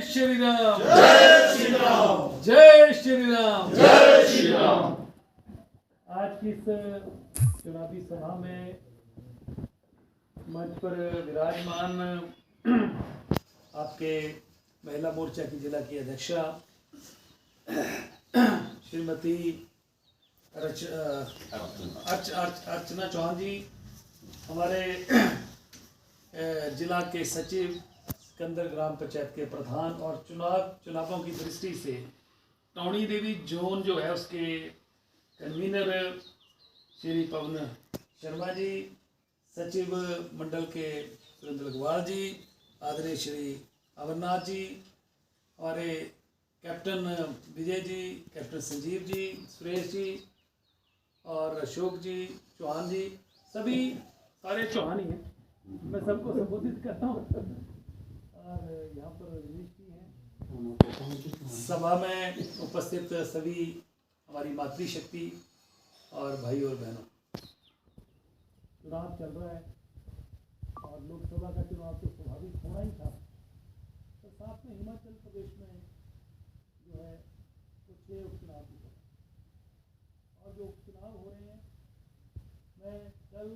श्री राम, जय श्री राम, जय श्री राम, जय श्री राम। आज की इस चुनावी सभा में मंच पर विराजमान आपके महिला मोर्चा की जिला की अध्यक्षा श्रीमती अर्चना चौहान जी, हमारे जिला के सचिव, सिकंदर ग्राम पंचायत के प्रधान और चुनावों की दृष्टि से टौणी देवी जोन जो है उसके कन्वीनर श्री पवन शर्मा जी, सचिव मंडल के सुरेंद्र अग्रवाल जी, आदरणीय श्री अमरनाथ जी, हमारे कैप्टन विजय जी, कैप्टन संजीव जी, सुरेश जी और अशोक जी, चौहान जी, सभी सारे चौहान ही हैं, मैं सबको संबोधित करता हूँ। और यहाँ पर रमेश जी हैं। सभा में उपस्थित सभी हमारी मातृशक्ति और भाई और बहनों, चुनाव चल रहा है और लोकसभा का चुनाव तो स्वाभाविक होना ही था, तो साथ में हिमाचल प्रदेश में जो है कुछ उपचुनाव भी हो रहे हैं। और जो उपचुनाव हो रहे हैं, मैं कल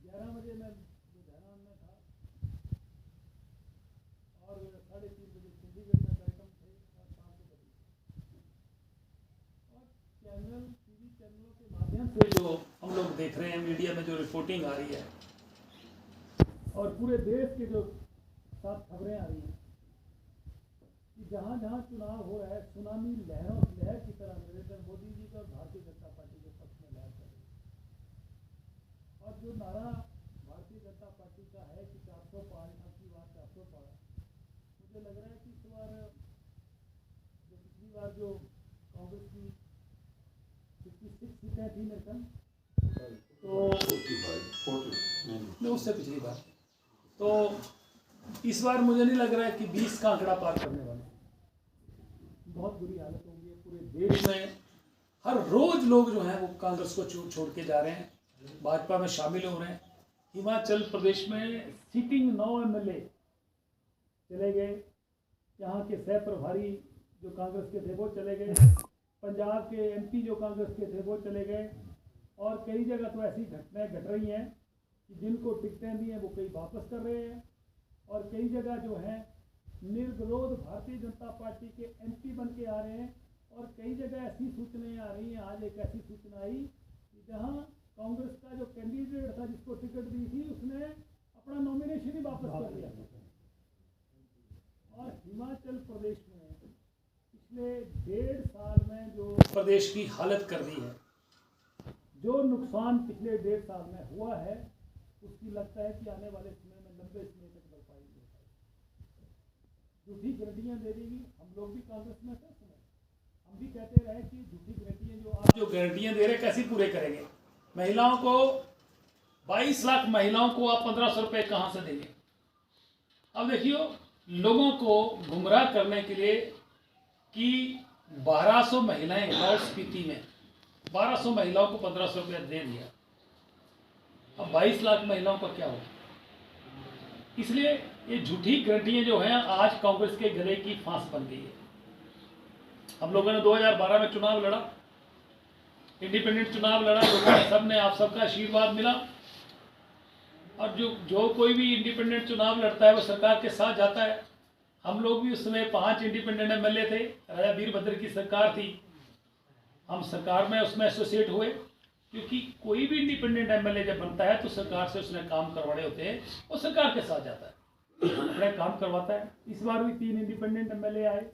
11 बजे मैं लुधियाना में था और 3:30 बजे चंडीगढ़ में कार्यक्रम थे और शाम को बदली। और टीवी चैनलों के माध्यम से जो हम लोग देख रहे हैं, मीडिया में जो रिपोर्टिंग आ रही है और पूरे देश के जो साथ खबरें आ रही हैं कि जहाँ जहाँ चुनाव हो रहा है, सुनामी लहर की तरह नरेंद्र मोदी जी का और भारतीय जनता पार्टी के पक्ष में लहर कर रही है। और जो नारा भारतीय जनता पार्टी का है कि 400 पार, अब की बार 400 पार, मुझे लग रहा है कि इस बार जो पिछली बार जो कांग्रेस की 56 सीटें थी मेरे ख्याल, तो नहीं, उससे पिछली बार, तो इस बार मुझे नहीं लग रहा है कि 20 का आंकड़ा पार करने वाले। बहुत बुरी हालत होगी पूरे देश में। हर रोज लोग जो हैं वो कांग्रेस को छोड़ के जा रहे हैं, भाजपा में शामिल हो रहे हैं। हिमाचल प्रदेश में सिटिंग 9 MLA चले गए, यहाँ के सह प्रभारी जो कांग्रेस के थे वो चले गए, पंजाब के MP जो कांग्रेस के थे वो चले गए, और कई जगह तो ऐसी घटनाएं घट रही हैं कि जिनको टिकटें दी हैं वो कई वापस कर रहे हैं, और कई जगह जो है निर्विरोध भारतीय जनता पार्टी के MP बन के आ रहे हैं। और कई जगह ऐसी सूचनाएं आ रही हैं, आज एक ऐसी सूचना आई कि जहां कांग्रेस का जो कैंडिडेट था जिसको टिकट दी थी, उसने अपना नॉमिनेशन ही वापस कर लिया। और हिमाचल प्रदेश में पिछले 1.5 साल में जो प्रदेश की हालत कर दी है, जो नुकसान पिछले 1.5 साल में हुआ है, उसकी लगता है कि आने वाले समय में लंबे समय तक भरपाई नहीं हो पाएगी। झूठी गारंटियां दे देगी। हम लोग भी कांग्रेस में थे, हम भी कहते रहे कि झूठी गारंटियां जो आप जो गारंटियां दे रहे कैसे पूरे करेंगे। महिलाओं को 22 लाख महिलाओं को आप 1500 रुपये कहाँ से देंगे। अब देखियो, लोगों को गुमराह करने के लिए कि 1200 महिलाएं लाहौल स्पीति में 1200 महिलाओं को 1500 रुपया दे दिया, अब 22 लाख महिलाओं का क्या होगा। इसलिए ये झूठी गारंटियां जो हैं आज कांग्रेस के गले की फांस बन गई है। हम लोगों ने 2012 में चुनाव लड़ा, इंडिपेंडेंट चुनाव लड़ा, लोगों ने सबने आप सबका आशीर्वाद मिला, और जो कोई भी इंडिपेंडेंट चुनाव लड़ता है वो सरकार के साथ जाता है। हम लोग भी उस समय 5 इंडिपेंडेंट MLA थे, राजा वीरभद्र की सरकार थी, हम सरकार में उसमें एसोसिएट हुए, क्योंकि कोई भी इंडिपेंडेंट MLA जब बनता है तो सरकार से उसने काम करवाने होते हैं, वो सरकार के साथ जाता है, अपना काम करवाता है। इस बार भी 3 इंडिपेंडेंट MLA आए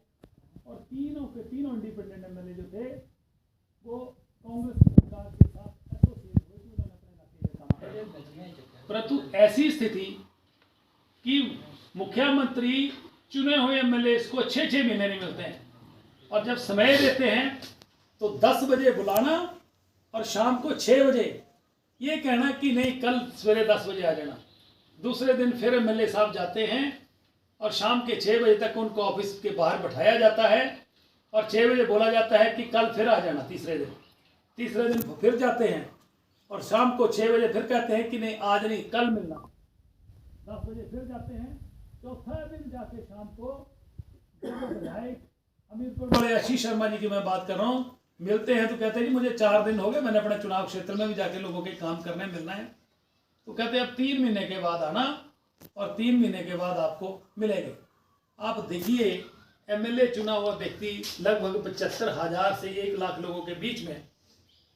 और तीनों इंडिपेंडेंट MLA जो थे वो कांग्रेस सरकार के साथ एसोसिएट हुए, उन्होंने अपने इलाके में काम किया। परंतु ऐसी स्थिति कि मुख्यमंत्री चुने हुए MLA को 6-6 महीने नहीं मिलते हैं, और जब समय देते हैं तो 10 बजे बुलाना और शाम को 6 बजे ये कहना कि नहीं कल सवेरे 10 बजे आ जाना। दूसरे दिन फिर MLA साहब जाते हैं और शाम के 6 बजे तक उनको ऑफिस के बाहर बैठाया जाता है और 6 बजे बोला जाता है कि कल फिर आ जाना। तीसरे दिन फिर जाते हैं और शाम को 6 बजे फिर कहते हैं कि नहीं आज नहीं कल मिलना। 10 बजे फिर जाते हैं चौथा दिन जाके शाम को जब विधायक हमीरपुर बड़े आशीष शर्मा जी की मैं बात कर रहा हूँ, मिलते हैं तो कहते हैं जी मुझे 4 दिन हो गए, मैंने अपने चुनाव क्षेत्र में भी जाके लोगों के काम करने मिलना है। तो कहते हैं अब 3 महीने के बाद आना और 3 महीने के बाद आपको मिलेंगे। आप देखिए एमएलए चुना हुआ व्यक्ति लगभग 75,000 से 1 लाख लोगों के बीच में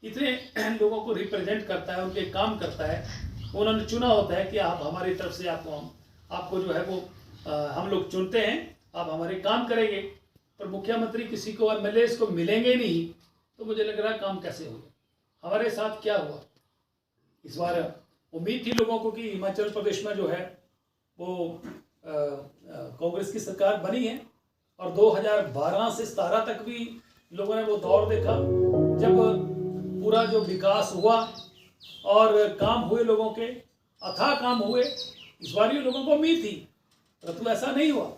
इतने लोगों को रिप्रेजेंट करता है, उनके काम करता है। उन्होंने चुना होता है कि आप हमारी तरफ से आपको जो है वो हम लोग चुनते हैं, आप हमारे काम करेंगे। पर मुख्यमंत्री किसी को एमएलए को मिलेंगे नहीं, तो मुझे लग रहा है काम कैसे होगा। हमारे साथ क्या हुआ इस बार, उम्मीद थी लोगों को कि हिमाचल प्रदेश में जो है वो कांग्रेस की सरकार बनी है और 2012 से 17 तक भी लोगों ने वो दौर देखा जब पूरा जो विकास हुआ और काम हुए, लोगों के अथाह काम हुए। इस बार ये लोगों को उम्मीद थी, परंतु ऐसा नहीं हुआ।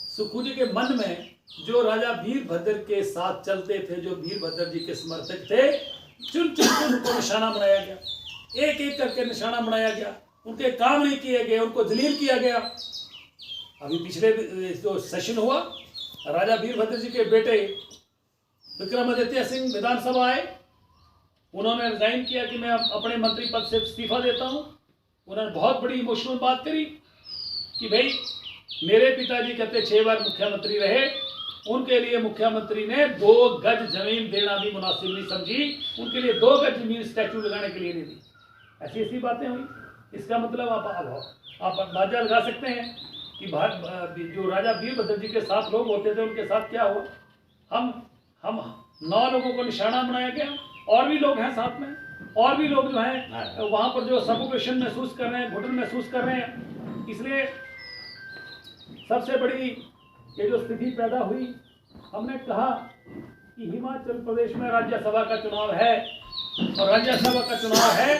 सुक्खू जी के मन में जो राजा वीरभद्र के साथ चलते थे, जो वीरभद्र जी के समर्थक थे, चुन चुन उनको निशाना बनाया गया, एक एक करके निशाना बनाया गया, उनके काम नहीं किए गए, उनको जलील किया गया। अभी पिछले जो सेशन हुआ, राजा वीरभद्र जी के बेटे विक्रमादित्य सिंह विधानसभा आए, उन्होंने रिजाइन किया कि मैं अपने मंत्री पद से इस्तीफा देता हूं। उन्होंने बहुत बड़ी इमोशनल बात करी कि भाई मेरे पिताजी कहते 6 बार मुख्यमंत्री रहे, उनके लिए मुख्यमंत्री ने 2 गज जमीन देना भी मुनासिब नहीं समझी, उनके लिए 2 गज जमीन स्टैचू लगाने के लिए नहीं दी। ऐसी ऐसी बातें हुई। इसका मतलब आप अंदाजा लगा सकते हैं कि जो राजा वीरभद्र जी के साथ लोग होते थे उनके साथ क्या हुआ। हम 9 लोगों को निशाना बनाया गया, और भी लोग हैं साथ में, और भी लोग जो हैं वहां पर जो सफोकेशन महसूस कर रहे हैं, घुटन महसूस कर रहे हैं। इसलिए सबसे बड़ी ये जो स्थिति पैदा हुई, हमने कहा कि हिमाचल प्रदेश में राज्यसभा का चुनाव है, और राज्यसभा का चुनाव है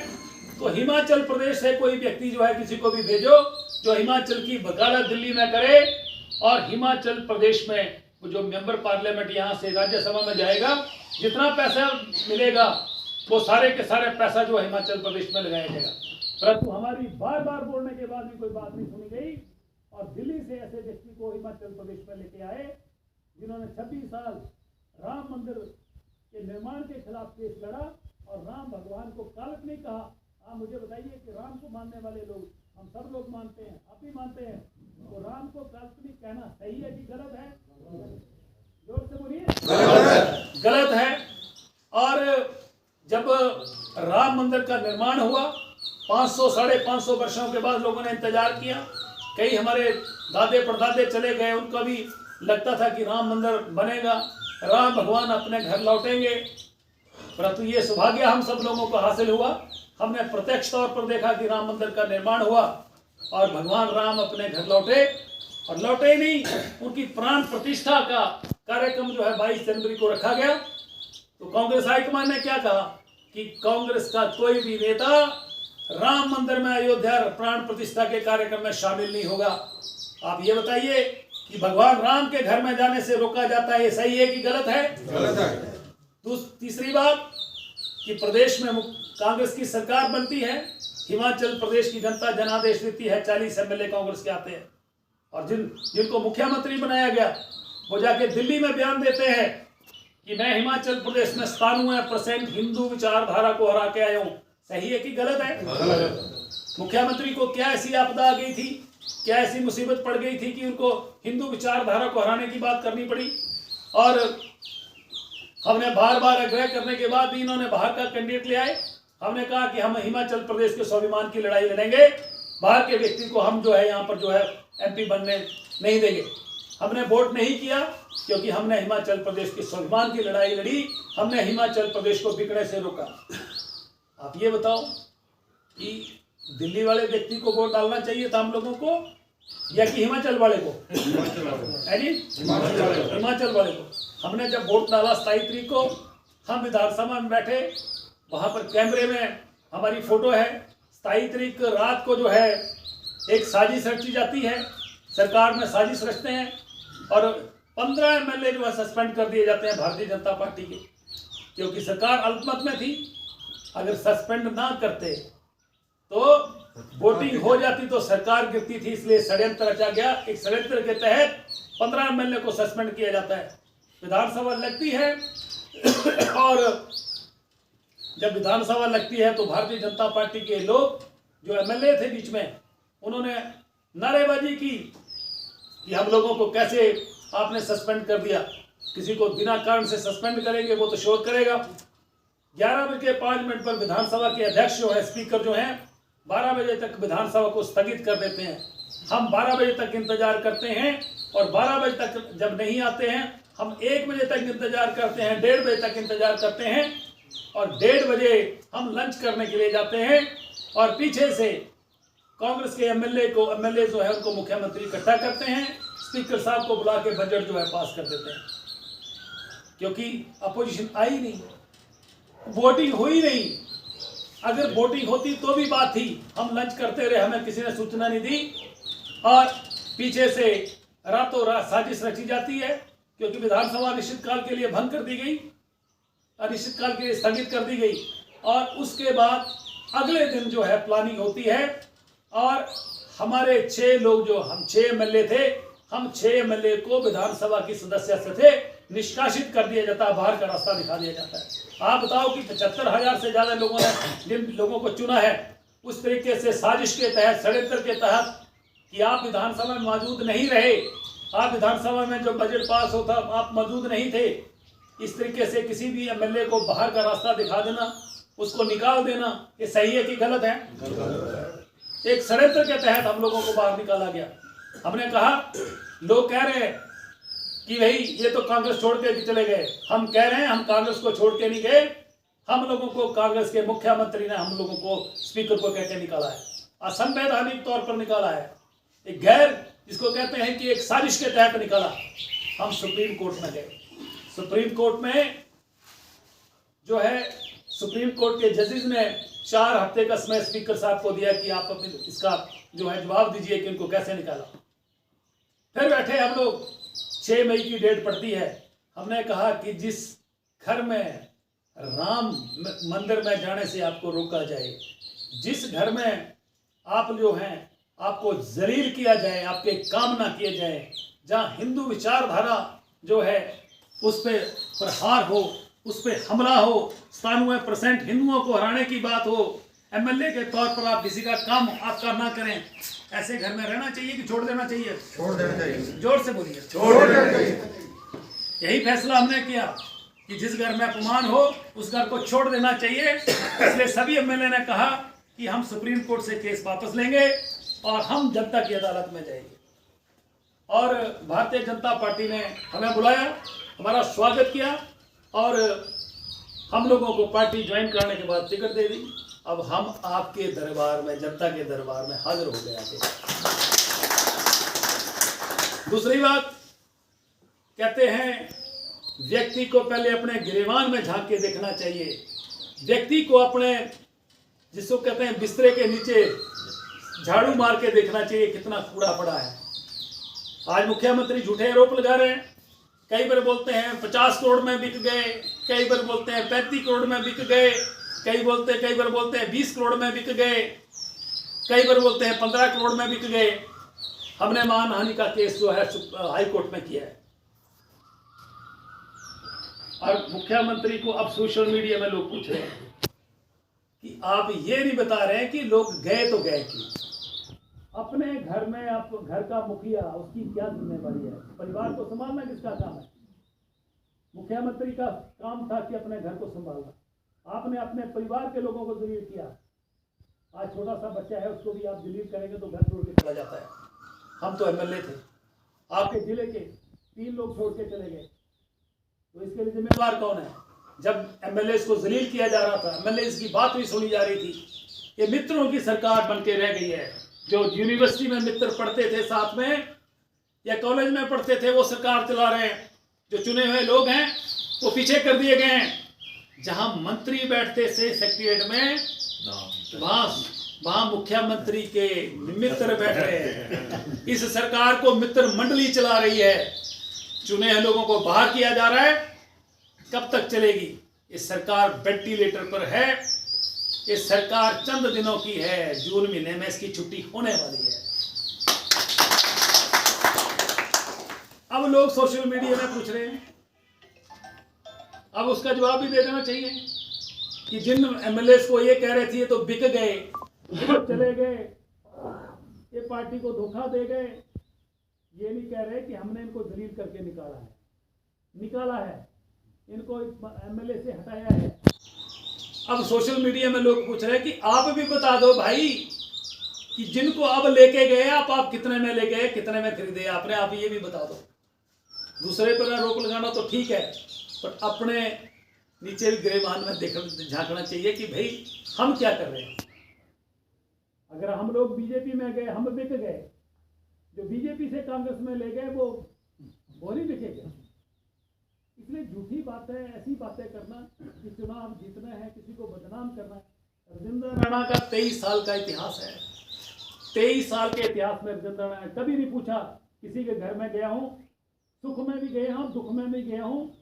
तो हिमाचल प्रदेश से कोई व्यक्ति जो है किसी को भी भेजो जो हिमाचल की वकालत दिल्ली में करे, और हिमाचल प्रदेश में जो मेंबर पार्लियामेंट यहाँ से राज्यसभा में जाएगा, जितना पैसा मिलेगा वो सारे के सारे पैसा जो हिमाचल प्रदेश में लगाया जाएगा। परंतु हमारी बार बार बोलने के बाद भी कोई बात नहीं सुनी गई, और दिल्ली से ऐसे व्यक्ति को हिमाचल प्रदेश में लेके आए जिन्होंने 26 साल राम मंदिर के निर्माण के खिलाफ केस लड़ा और राम भगवान को काल्पनिक कहा। आप मुझे बताइए कि राम को मानने वाले लोग, हम सब लोग मानते हैं, आप भी मानते हैं, तो राम को काल्पनिक कहना सही है कि गलत है? जोर से बोलिए। गलत है। और जब राम मंदिर का निर्माण हुआ, 500 साढ़े 500 वर्षों के बाद लोगों ने इंतजार किया, कई हमारे दादे परदादे चले गए, उनका भी लगता था कि राम मंदिर बनेगा, राम भगवान अपने घर लौटेंगे। परंतु ये सौभाग्य हम सब लोगों को हासिल हुआ, हमने प्रत्यक्ष तौर पर देखा कि राम मंदिर का निर्माण हुआ और भगवान राम अपने घर लौटे, और लौटे ही नहीं, उनकी प्राण प्रतिष्ठा का कार्यक्रम जो है 22 जनवरी को रखा गया। तो कांग्रेस हाईकमान ने क्या कहा कि कांग्रेस का कोई भी नेता राम मंदिर में अयोध्या प्राण प्रतिष्ठा के कार्यक्रम में शामिल नहीं होगा। आप ये बताइए कि भगवान राम के घर में जाने से रोका जाता है, ये सही है कि गलत है? गलत है। तीसरी बात कि प्रदेश में कांग्रेस की सरकार बनती है, हिमाचल प्रदेश की जनता जनादेश देती है, 40 एमएलए कांग्रेस के आते हैं, और जिनको मुख्यमंत्री बनाया गया वो जाके दिल्ली में बयान देते हैं कि मैं हिमाचल प्रदेश में 97% हिंदू विचारधारा को हरा के आया हूं। सही है कि गलत है? मुख्यमंत्री को क्या ऐसी आपदा आ गई थी, क्या ऐसी मुसीबत पड़ गई थी कि उनको हिंदू विचारधारा को हराने की बात करनी पड़ी? और हमने बार बार आग्रह करने के बाद भी इन्होंने बाहर का कैंडिडेट ले आए। हमने कहा कि हम हिमाचल प्रदेश के स्वाभिमान की लड़ाई लड़ेंगे, बाहर के व्यक्ति को हम जो है यहाँ पर जो है एमपी बनने नहीं देंगे। हमने वोट नहीं किया क्योंकि हमने हिमाचल प्रदेश के स्वाभिमान की लड़ाई लड़ी, हमने हिमाचल प्रदेश को बिकने से रोका। आप ये बताओ कि दिल्ली वाले व्यक्ति को वोट डालना चाहिए था हम लोगों को, या कि हिमाचल वाले को? हिमाचल वाले को। हमने जब वोट डाला 27 तारीख को, हम विधानसभा में बैठे, वहां पर कैमरे में हमारी फोटो है। 27 तारीख रात को जो है एक साजिश रची जाती है, सरकार में साजिश रचते हैं, और 15 एमएलए जो है सस्पेंड कर दिए जाते हैं भारतीय जनता पार्टी के, क्योंकि सरकार अल्पमत में थी। अगर सस्पेंड ना करते तो वोटिंग हो जाती तो सरकार गिरती थी, इसलिए षड्यंत्र रचा गया। एक षड्यंत्र के तहत 15 एमएलए को सस्पेंड किया जाता है। विधानसभा लगती है और जब विधानसभा लगती है तो भारतीय जनता पार्टी के लोग जो एमएलए थे बीच में, उन्होंने नारेबाजी की कि हम लोगों को कैसे आपने सस्पेंड कर दिया, किसी को बिना कारण से सस्पेंड करेंगे वो तो शोर करेगा। 11:05 पर विधानसभा के अध्यक्ष जो है, स्पीकर जो हैं, 12 बजे तक विधानसभा को स्थगित कर देते हैं। हम 12 बजे तक इंतजार करते हैं और 12 बजे तक जब नहीं आते हैं हम 1 बजे तक इंतजार करते हैं, 1:30 बजे तक इंतजार करते हैं और 1:30 बजे हम लंच करने के लिए जाते हैं और पीछे से कांग्रेस के एमएलए जो है उनको मुख्यमंत्री इकट्ठा करते हैं, स्पीकर साहब को बुला के बजट जो है पास कर देते हैं, क्योंकि अपोजिशन आई नहीं, वोटिंग हुई नहीं। अगर वोटिंग होती तो भी बात थी, हम लंच करते रहे, हमें किसी ने सूचना नहीं दी और पीछे से रातों रात साजिश रची जाती है, क्योंकि विधानसभा अनिश्चितकाल के लिए भंग कर दी गई, अनिश्चितकाल के लिए स्थगित कर दी गई और उसके बाद अगले दिन जो है प्लानिंग होती है और हमारे 6 लोग जो हम 6 एमएलए थे, हम 6 एमएलए को विधानसभा की सदस्यता से निष्कासित कर दिया जाता है, बाहर का रास्ता दिखा दिया जाता है। आप बताओ कि 75,000 से ज्यादा लोगों ने जिन लोगों को चुना है, उस तरीके से साजिश के तहत, षड्यंत्र के तहत कि आप विधानसभा में मौजूद नहीं रहे, आप विधानसभा में जो बजट पास होता आप मौजूद नहीं थे, इस तरीके से किसी भी एमएलए को बाहर का रास्ता दिखा देना, उसको निकाल देना, ये सही है कि गलत है? एक षड्यंत्र के तहत हम लोगों को बाहर निकाला गया। हमने कहा, लोग कह रहे हैं कि भाई ये तो कांग्रेस छोड़ के चले गए, हम कह रहे हैं हम कांग्रेस को छोड़ के नहीं गए, हम लोगों को कांग्रेस के मुख्यमंत्री ने हम लोगों को, स्पीकर को कह के निकाला है, असंवैधानिक तौर पर निकाला है, एक गैर जिसको कहते हैं कि एक साजिश के तहत निकाला। हम सुप्रीम कोर्ट में गए, सुप्रीम कोर्ट में जो है सुप्रीम कोर्ट के जजेस ने 4 हफ्ते का समय स्पीकर साहब को दिया कि आप अपने इसका जो है जवाब दीजिए कि उनको कैसे निकाला। फिर बैठे हम लोग, 6 मई की डेट पड़ती है, हमने कहा कि जिस घर में राम मंदिर में जाने से आपको रोका जाए, जिस घर में आप जो हैं आपको जलील किया जाए, आपके काम ना किए जाए, जहाँ हिंदू विचारधारा जो है उस पर प्रहार हो, उस पर हमला हो, 97% हिंदुओं को हराने की बात हो, एमएलए के तौर पर आप किसी का काम आपका ना करें, ऐसे घर में रहना चाहिए कि छोड़ देना चाहिए? छोड़ देना चाहिए। जोर से बोलिए। छोड़ देना चाहिए। यही फैसला हमने किया कि जिस घर में अपमान हो उस घर को छोड़ देना चाहिए। इसलिए सभी एमएलए ने कहा कि हम सुप्रीम कोर्ट से केस वापस लेंगे और हम जनता की अदालत में जाएंगे। और भारतीय जनता पार्टी ने हमें बुलाया, हमारा स्वागत किया और हम लोगों को पार्टी ज्वाइन करने के बाद टिकट दे दी। अब हम आपके दरबार में, जनता के दरबार में हाजिर हो गए थे। दूसरी बात, कहते हैं व्यक्ति को पहले अपने गिरेबान में झांक के देखना चाहिए, व्यक्ति को अपने जिसको कहते हैं बिस्तरे के नीचे झाड़ू मार के देखना चाहिए कितना कूड़ा पड़ा है। आज मुख्यमंत्री झूठे आरोप लगा रहे हैं, कई बार बोलते हैं 50 करोड़ में बिक गए, कई बार बोलते हैं 35 करोड़ में बिक गए, कई बार बोलते हैं 20 करोड़ में बिक गए, कई बार बोलते हैं 15 करोड़ में बिक गए। हमने मानहानि का केस जो है हाई कोर्ट में किया है और मुख्यमंत्री को अब सोशल मीडिया में लोग पूछ रहे हैं कि आप ये नहीं बता रहे हैं कि लोग गए तो गए क्यों? अपने घर में आप घर का मुखिया, उसकी क्या जिम्मेवारी है? परिवार को संभालना किसका काम है? मुख्यमंत्री का काम था कि अपने घर को संभालना। आपने अपने परिवार के लोगों को जलील किया। आज छोटा सा बच्चा है, उसको भी आप जलील करेंगे तो घर छोड़ के चला जाता है। हम तो एमएलए थे, आपके जिले के 3 लोग छोड़ के चले गए, तो इसके लिए जिम्मेवार कौन है? जब एमएलए को जलील किया जा रहा था, एमएलए की बात भी सुनी जा रही थी। ये मित्रों की सरकार बन के रह गई है। जो यूनिवर्सिटी में मित्र पढ़ते थे साथ में या कॉलेज में पढ़ते थे, वो सरकार चला रहे हैं। जो चुने हुए लोग हैं वो पीछे कर दिए गए हैं। जहां मंत्री बैठते थे सेक्रेटरीट में, वहां मुख्यमंत्री के मित्र बैठ रहे हैं। इस सरकार को मित्र मंडली चला रही है। चुने हुए लोगों को बाहर किया जा रहा है। कब तक चलेगी? इस सरकार वेंटिलेटर पर है ये सरकार चंद दिनों की है, जून महीने में इसकी छुट्टी होने वाली है। अब लोग सोशल मीडिया में पूछ रहे हैं, अब उसका जवाब भी दे देना चाहिए कि जिन एमएलए को ये कह रहे थे ये तो बिक गए, ये चले गए, ये पार्टी को धोखा दे गए, ये नहीं कह रहे कि हमने इनको दलील करके निकाला है, इनको एमएलए से हटाया है। अब सोशल मीडिया में लोग पूछ रहे हैं कि आप भी बता दो भाई कि जिनको अब लेके गए आप कितने में ले गए, कितने में खरीदे आपने, आप ये भी बता दो। दूसरे पर रोक लगाना तो ठीक है, पर अपने नीचे भी गिरेबान में झांकना चाहिए कि भाई हम क्या कर रहे हैं। अगर हम लोग बीजेपी में गए, हम बिक गए, जो बीजेपी से कांग्रेस में ले गए वो नहीं बिकेगा। इसलिए झूठी बातें, ऐसी बातें करना कि चुनाव जीतना है, किसी को बदनाम करना है। राजेंद्र राणा का 23 साल का इतिहास है। 23 साल के इतिहास में राजेंद्र राणा ने कभी नहीं पूछा किसी के घर में गया हूँ, सुख में भी गया हूँ, दुख में भी गया हूँ,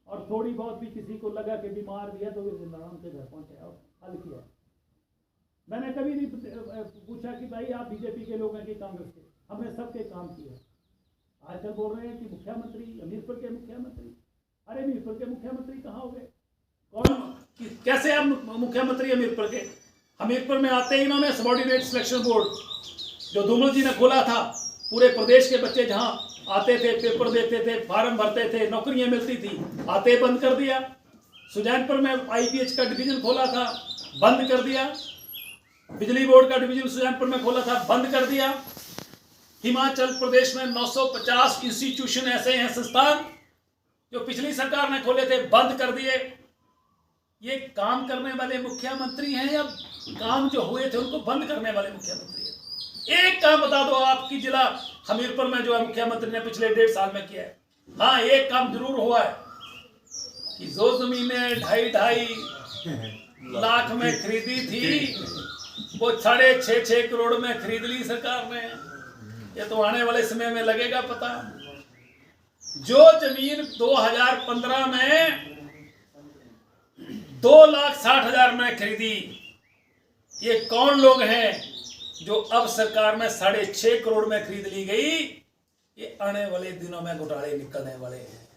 और थोड़ी बहुत भी किसी को लगा कि बीमार भी है तो राजेंद्र राणा के घर पहुंचे और हल किया। मैंने कभी नहीं पूछा कि भाई आप बीजेपी के लोग हैं कि कांग्रेस के, हमने सबके काम किए। आजकल बोल रहे हैं कि मुख्यमंत्री, हमीरपुर के मुख्यमंत्री, अरे हमीरपुर के मुख्यमंत्री कहाँ हो गए? कौन, कैसे आप मुख्यमंत्री हमीरपुर के? हमीरपुर में आते ही इन्होंने सबॉर्डिनेट सिलेक्शन बोर्ड जो धूमल जी ने खोला था, पूरे प्रदेश के बच्चे जहां आते थे, पेपर देते थे, फार्म भरते थे, नौकरियां मिलती थी, आते बंद कर दिया। सुजानपुर में आईपीएच का डिवीजन खोला था, बंद कर दिया। बिजली बोर्ड का डिवीजन सुजानपुर में खोला था, बंद कर दिया। हिमाचल प्रदेश में 950 इंस्टीट्यूशन ऐसे हैं, संस्थान जो पिछली सरकार ने खोले थे, बंद कर दिए। ये काम करने वाले मुख्यमंत्री हैं या काम जो हुए थे उनको बंद करने वाले मुख्यमंत्री हैं? एक काम बता दो आपकी जिला हमीरपुर में जो है मुख्यमंत्री ने पिछले 1.5 साल में किया है। हाँ, एक काम जरूर हुआ है कि जो जमीनें 2.5 लाख में खरीदी थी वो 6.5 करोड़ में खरीद ली सरकार ने। ये तो आने वाले समय में लगेगा पता। जो जमीन 2015 में 2,60,000 में खरीदी, ये कौन लोग हैं जो अब सरकार में 6.5 करोड़ में खरीद ली गई? ये आने वाले दिनों में घोटाले निकलने वाले हैं।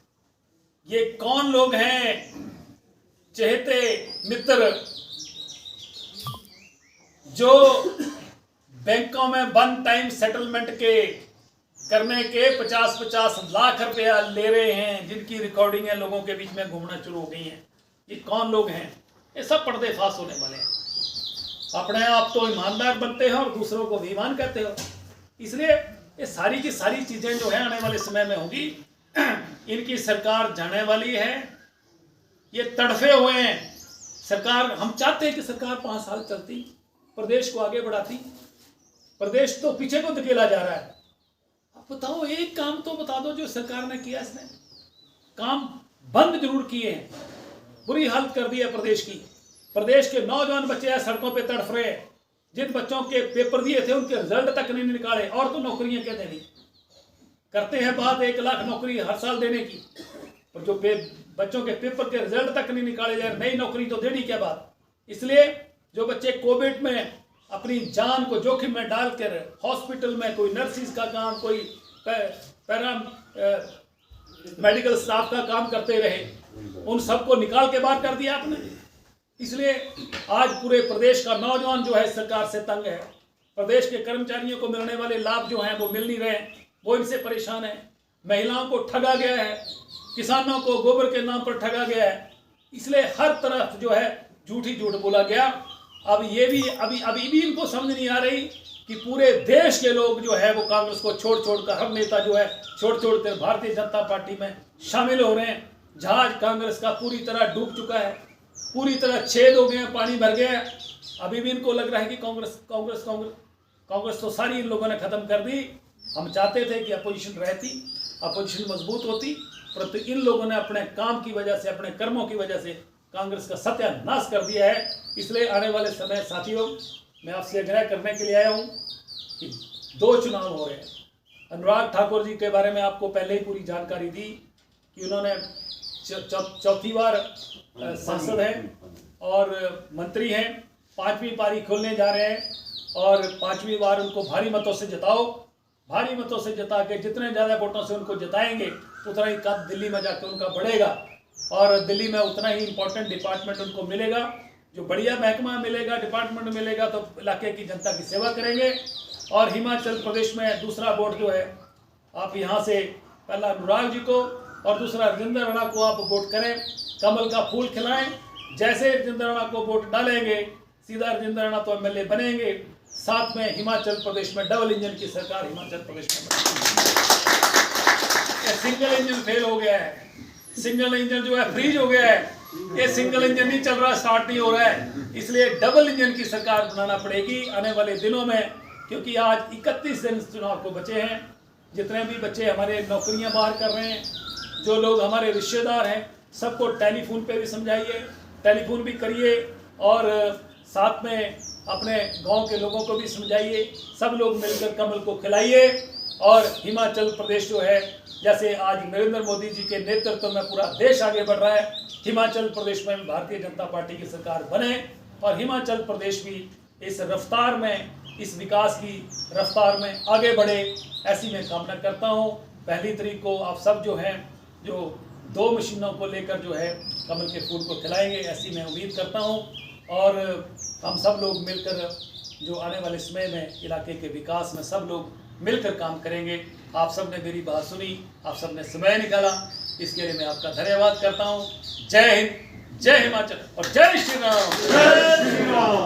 ये कौन लोग हैं? चहेते मित्र जो बैंकों में वन टाइम सेटलमेंट करने के 50-50 लाख रुपया ले रहे हैं, जिनकी रिकॉर्डिंग लोगों के बीच में घूमना शुरू हो गई हैं। ये कौन लोग हैं? ये सब पर्देफाश होने वाले हैं। अपने आप तो ईमानदार बनते हैं और दूसरों को भी ईमान कहते हो। इसलिए ये सारी की सारी चीजें जो है आने वाले समय में होगी। इनकी सरकार जाने वाली है, ये तड़फे हुए हैं। सरकार, हम चाहते हैं कि सरकार 5 साल चलती, प्रदेश को आगे बढ़ाती। प्रदेश तो पीछे को धकेला जा रहा है। अब बताओ, एक काम तो बता दो जो सरकार ने किया। इसने काम बंद जरूर किए हैं, बुरी हालत कर दी है प्रदेश की। प्रदेश के नौजवान बच्चे हैं सड़कों पे तड़फ रहे हैं। जिन बच्चों के पेपर दिए थे उनके रिजल्ट तक नहीं निकाले, और तो नौकरियां क्या देनी? करते हैं बात 1 लाख नौकरी हर साल देने की, पर जो बच्चों के पेपर के रिजल्ट तक नहीं निकाले जाए, नई नौकरी तो देनी क्या बात? इसलिए जो बच्चे कोविड में अपनी जान को जोखिम में डालकर हॉस्पिटल में कोई नर्सिस का काम, कोई पैरा मेडिकल स्टाफ का काम करते रहे, उन सबको निकाल के बाहर कर दिया आपने। इसलिए आज पूरे प्रदेश का नौजवान जो है सरकार से तंग है। प्रदेश के कर्मचारियों को मिलने वाले लाभ जो हैं वो मिल नहीं रहे, वो इनसे परेशान है। महिलाओं को ठगा गया है, किसानों को गोबर के नाम पर ठगा गया है। इसलिए हर तरफ जो है झूठ बोला गया। अब ये भी अभी भी इनको समझ नहीं आ रही कि पूरे देश के लोग जो है वो कांग्रेस को छोड़ कर, हर नेता जो है छोड़ कर भारतीय जनता पार्टी में शामिल हो रहे हैं। जहाज कांग्रेस का पूरी तरह डूब चुका है, पूरी तरह छेद हो गए हैं, पानी भर गया है। अभी भी इनको लग रहा है कि कांग्रेस तो सारी इन लोगों ने खत्म कर दी। हम चाहते थे कि अपोजिशन रहती, अपोजिशन मजबूत होती, परंतु इन लोगों ने अपने काम की वजह से, अपने कर्मों की वजह से कांग्रेस का सत्यानाश कर दिया है। इसलिए आने वाले समय साथियों, मैं आपसे आग्रह करने के लिए आया हूँ कि 2 चुनाव हो रहे हैं। अनुराग ठाकुर जी के बारे में आपको पहले ही पूरी जानकारी दी कि उन्होंने 4थी बार सांसद हैं और मंत्री हैं। 5वीं पारी खोलने जा रहे हैं और 5वीं बार उनको भारी मतों से जिताओ। भारी मतों से जिता के जितने ज़्यादा वोटों से उनको जिताएंगे उतना ही कद दिल्ली में जाकर उनका बढ़ेगा और दिल्ली में उतना ही इम्पोर्टेंट डिपार्टमेंट उनको मिलेगा, जो बढ़िया महकमा मिलेगा, डिपार्टमेंट मिलेगा, तो इलाके की जनता की सेवा करेंगे। और हिमाचल प्रदेश में दूसरा वोट जो है, आप यहाँ से पहला अनुराग जी को और दूसरा राजेंद्र राणा को आप वोट करें, कमल का फूल खिलाएं। जैसे राजेंद्र राणा को वोट डालेंगे सीधा राजेंद्र राणा तो एमएलए बनेंगे, साथ में हिमाचल प्रदेश में डबल इंजन की सरकार हिमाचल प्रदेश में बनेगी। सिंगल इंजन फेल हो गया है, सिंगल इंजन जो है फ्रीज हो गया है, ये सिंगल इंजन नहीं चल रहा, स्टार्ट नहीं हो रहा है, इसलिए डबल इंजन की सरकार बनाना पड़ेगी आने वाले दिनों में। क्योंकि आज 31 दिन चुनाव को बचे हैं। जितने भी बच्चे हमारे नौकरियां बाहर कर रहे हैं, जो लोग हमारे रिश्तेदार हैं, सबको टेलीफोन पे भी समझाइए, टेलीफोन भी करिए और साथ में अपने गांव के लोगों को भी समझाइए। सब लोग मिलकर कमल को खिलाइए और हिमाचल प्रदेश जो है, जैसे आज नरेंद्र मोदी जी के नेतृत्व में पूरा देश आगे बढ़ रहा है, हिमाचल प्रदेश में भारतीय जनता पार्टी की सरकार बने और हिमाचल प्रदेश भी इस रफ्तार में, इस विकास की रफ्तार में आगे बढ़े, ऐसी मैं कामना करता हूँ। 1 तारीख को आप सब जो हैं, जो 2 मशीनों को लेकर जो है कमल के फूल को खिलाएंगे, ऐसी मैं उम्मीद करता हूँ। और हम सब लोग मिलकर जो आने वाले समय में इलाके के विकास में सब लोग मिलकर काम करेंगे। आप सब ने मेरी बात सुनी, आप सब ने समय निकाला, इसके लिए मैं आपका धन्यवाद करता हूँ। जय हिंद, जय हिमाचल और जय श्री राम।